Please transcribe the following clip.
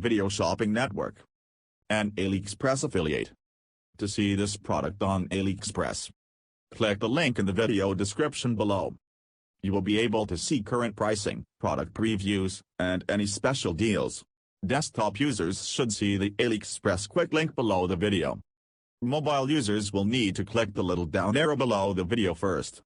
video shopping network and AliExpress affiliate. To see this product on AliExpress, click the link in the video description below. You will be able to see current pricing, product previews, and any special deals. Desktop users should see the AliExpress quick link below the video. Mobile users will need to click the little down arrow below the video first.